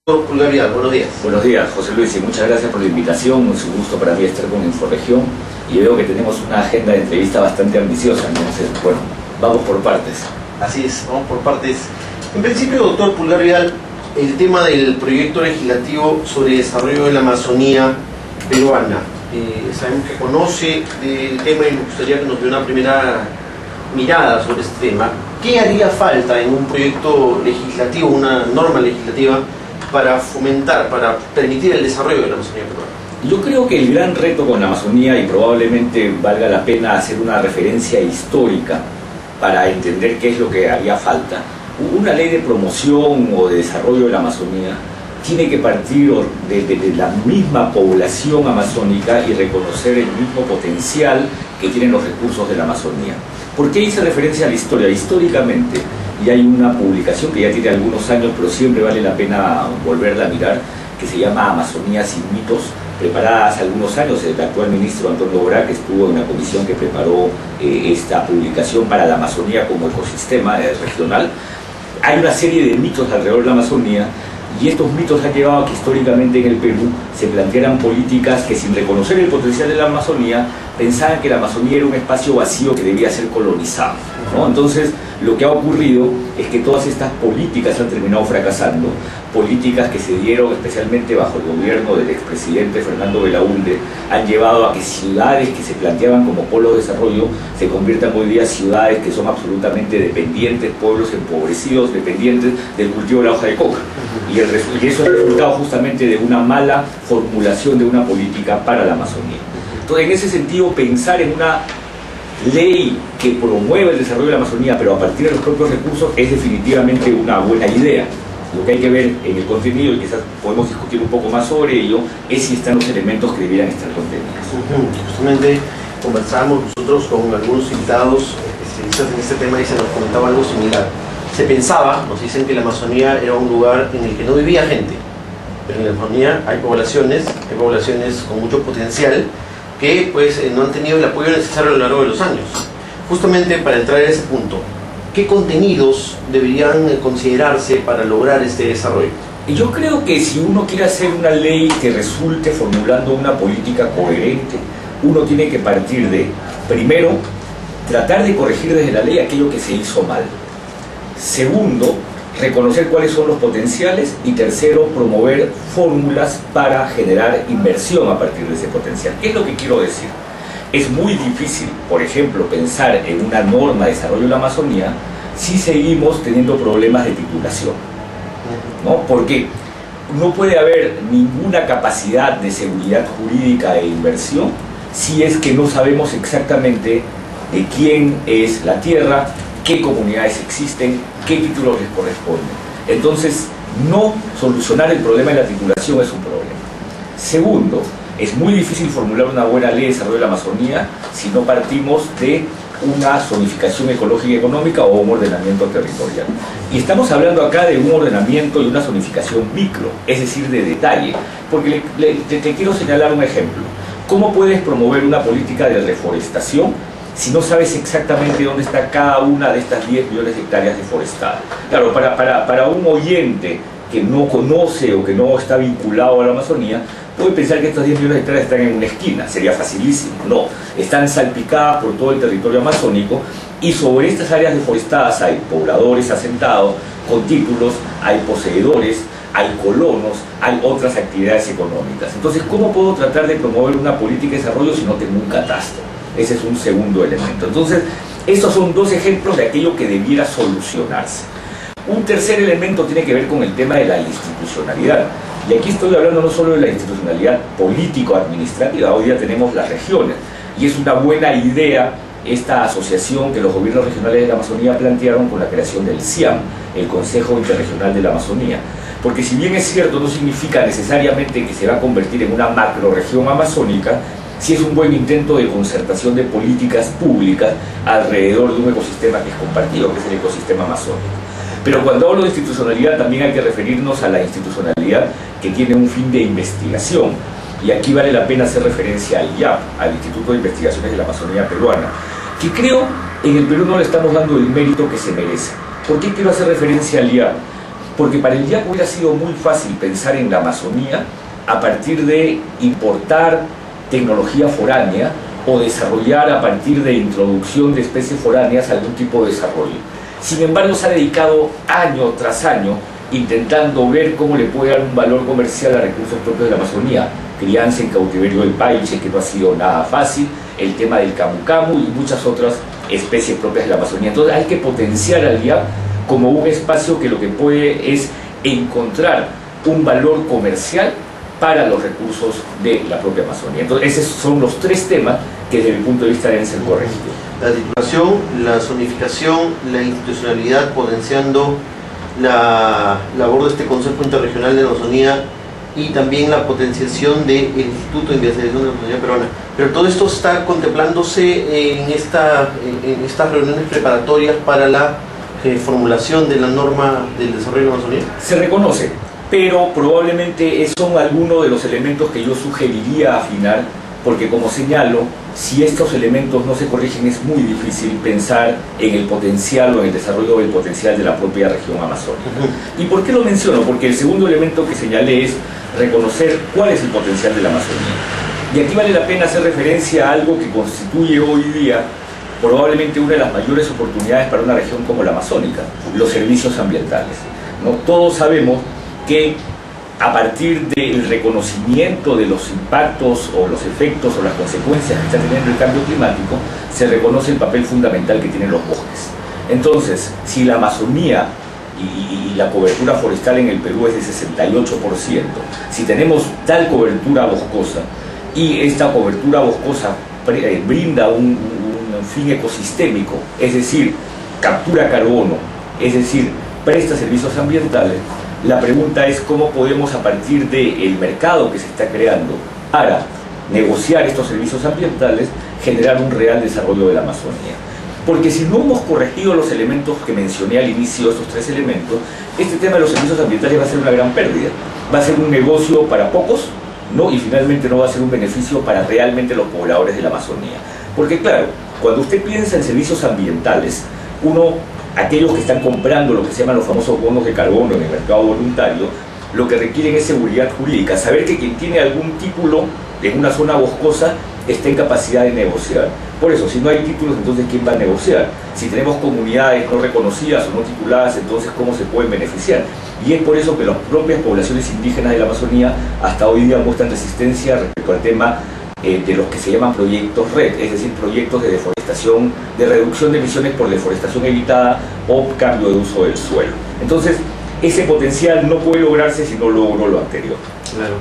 Pulgar Vidal, buenos días. Buenos días, José Luis, y muchas gracias por la invitación. Es un gusto para mí estar con Inforregión y veo que tenemos una agenda de entrevista bastante ambiciosa, entonces, bueno, vamos por partes. Así es, vamos por partes. En principio, doctor Pulgar Vidal, el tema del proyecto legislativo sobre el desarrollo de la Amazonía peruana. Sabemos que conoce el tema y me gustaría que nos dé una primera mirada sobre este tema. ¿Qué haría falta en un proyecto legislativo, una norma legislativa, para fomentar, para permitir el desarrollo de la Amazonía peruana? Yo creo que el gran reto con la Amazonía, y probablemente valga la pena hacer una referencia histórica para entender qué es lo que haría falta, una ley de promoción o de desarrollo de la Amazonía tiene que partir de la misma población amazónica y reconocer el mismo potencial que tienen los recursos de la Amazonía. ¿Por qué hice referencia a la historia? Históricamente, y hay una publicación que ya tiene algunos años, pero siempre vale la pena volverla a mirar, que se llama Amazonía sin mitos, preparada hace algunos años. El actual ministro Antonio Borá, que estuvo en la comisión que preparó esta publicación para la Amazonía como ecosistema regional. Hay una serie de mitos alrededor de la Amazonía, y estos mitos han llevado a que históricamente en el Perú se plantearan políticas que, sin reconocer el potencial de la Amazonía, pensaban que la Amazonía era un espacio vacío que debía ser colonizado, ¿no? Entonces, lo que ha ocurrido es que todas estas políticas han terminado fracasando, políticas que se dieron especialmente bajo el gobierno del expresidente Fernando Belaúnde, han llevado a que ciudades que se planteaban como polo de desarrollo se conviertan hoy día en ciudades que son absolutamente dependientes, pueblos empobrecidos, dependientes del cultivo de la hoja de coca. Y eso es el resultado justamente de una mala formulación de una política para la Amazonía. Entonces, en ese sentido, pensar en una ley que promueva el desarrollo de la Amazonía, pero a partir de los propios recursos, es definitivamente una buena idea. Lo que hay que ver en el contenido, y quizás podemos discutir un poco más sobre ello, es si están los elementos que debieran estar contenidos. Justamente conversábamos nosotros con algunos invitados especialistas en este tema y se nos comentaba algo similar. Se pensaba, nos dicen, que la Amazonía era un lugar en el que no vivía gente, pero en la Amazonía hay poblaciones con mucho potencial que pues no han tenido el apoyo necesario a lo largo de los años. Justamente para entrar a ese punto, ¿qué contenidos deberían considerarse para lograr este desarrollo? Yo creo que si uno quiere hacer una ley que resulte formulando una política coherente, uno tiene que partir de, primero, tratar de corregir desde la ley aquello que se hizo mal. Segundo, reconocer cuáles son los potenciales. Y tercero, promover fórmulas para generar inversión a partir de ese potencial. ¿Qué es lo que quiero decir? Es muy difícil, por ejemplo, pensar en una norma de desarrollo de la Amazonía si seguimos teniendo problemas de titulación, ¿no? Porque no puede haber ninguna capacidad de seguridad jurídica e inversión si es que no sabemos exactamente de quién es la tierra, qué comunidades existen, qué títulos les corresponden. Entonces, no solucionar el problema de la titulación es un problema. Segundo, es muy difícil formular una buena ley de desarrollo de la Amazonía si no partimos de una zonificación ecológica y económica o un ordenamiento territorial. Y estamos hablando acá de un ordenamiento y una zonificación micro, es decir, de detalle. Porque te quiero señalar un ejemplo. ¿Cómo puedes promover una política de reforestación si no sabes exactamente dónde está cada una de estas 10 millones de hectáreas deforestadas? Claro, para un oyente que no conoce o que no está vinculado a la Amazonía, puede pensar que estas 10 millones de hectáreas están en una esquina, sería facilísimo. No, están salpicadas por todo el territorio amazónico, y sobre estas áreas deforestadas hay pobladores asentados con títulos, hay poseedores, hay colonos, hay otras actividades económicas. Entonces, ¿cómo puedo tratar de promover una política de desarrollo si no tengo un catastro? Ese es un segundo elemento. Entonces, estos son dos ejemplos de aquello que debiera solucionarse. Un tercer elemento tiene que ver con el tema de la institucionalidad. Y aquí estoy hablando no solo de la institucionalidad político-administrativa, hoy día tenemos las regiones. Y es una buena idea esta asociación que los gobiernos regionales de la Amazonía plantearon con la creación del CIAM, el Consejo Interregional de la Amazonía. Porque si bien es cierto, no significa necesariamente que se va a convertir en una macrorregión amazónica, sí es un buen intento de concertación de políticas públicas alrededor de un ecosistema que es compartido, que es el ecosistema amazónico. Pero cuando hablo de institucionalidad, también hay que referirnos a la institucionalidad que tiene un fin de investigación. Y aquí vale la pena hacer referencia al IAP, al Instituto de Investigaciones de la Amazonía Peruana, que creo en el Perú no le estamos dando el mérito que se merece. ¿Por qué quiero hacer referencia al IAP? Porque para el IAC hubiera sido muy fácil pensar en la Amazonía a partir de importar tecnología foránea o desarrollar a partir de introducción de especies foráneas algún tipo de desarrollo. Sin embargo, se ha dedicado año tras año intentando ver cómo le puede dar un valor comercial a recursos propios de la Amazonía. Crianza en cautiverio del paiche, que no ha sido nada fácil, el tema del camu camu y muchas otras especies propias de la Amazonía. Entonces hay que potenciar al IAP como un espacio que lo que puede es encontrar un valor comercial para los recursos de la propia Amazonía. Entonces esos son los tres temas que desde mi punto de vista deben ser corregidos. La titulación, la zonificación, la institucionalidad, potenciando la labor de este Consejo Interregional de la Amazonía y también la potenciación del Instituto de Investigación de la Amazonía Peruana. Pero todo esto está contemplándose en estas reuniones preparatorias para la formulación de la norma del desarrollo de la Amazonía. Se reconoce, pero probablemente son algunos de los elementos que yo sugeriría afinar, porque como señalo, si estos elementos no se corrigen es muy difícil pensar en el potencial o en el desarrollo del potencial de la propia región amazónica. ¿Y por qué lo menciono? Porque el segundo elemento que señalé es reconocer cuál es el potencial de la Amazonía. Y aquí vale la pena hacer referencia a algo que constituye hoy día probablemente una de las mayores oportunidades para una región como la amazónica, los servicios ambientales, ¿no? Todos sabemos que a partir del reconocimiento de los impactos o los efectos o las consecuencias que está teniendo el cambio climático, se reconoce el papel fundamental que tienen los bosques. Entonces, si la Amazonía y la cobertura forestal en el Perú es de 68%, si tenemos tal cobertura boscosa y esta cobertura boscosa brinda un fin ecosistémico, es decir, captura carbono, es decir, presta servicios ambientales, la pregunta es cómo podemos a partir del mercado que se está creando para negociar estos servicios ambientales generar un real desarrollo de la Amazonía. Porque si no hemos corregido los elementos que mencioné al inicio, estos tres elementos, este tema de los servicios ambientales va a ser una gran pérdida. Va a ser un negocio para pocos, ¿no? Y finalmente no va a ser un beneficio para realmente los pobladores de la Amazonía. Porque claro, cuando usted piensa en servicios ambientales, aquellos que están comprando lo que se llaman los famosos bonos de carbono en el mercado voluntario, lo que requieren es seguridad jurídica, saber que quien tiene algún título en una zona boscosa está en capacidad de negociar. Por eso, si no hay títulos, entonces ¿quién va a negociar? Si tenemos comunidades no reconocidas o no tituladas, entonces ¿cómo se pueden beneficiar? Y es por eso que las propias poblaciones indígenas de la Amazonía hasta hoy día muestran resistencia respecto al tema de los que se llaman proyectos RED, es decir, proyectos de deforestación, de reducción de emisiones por deforestación evitada o cambio de uso del suelo. Entonces, ese potencial no puede lograrse si no logro lo anterior. Claro.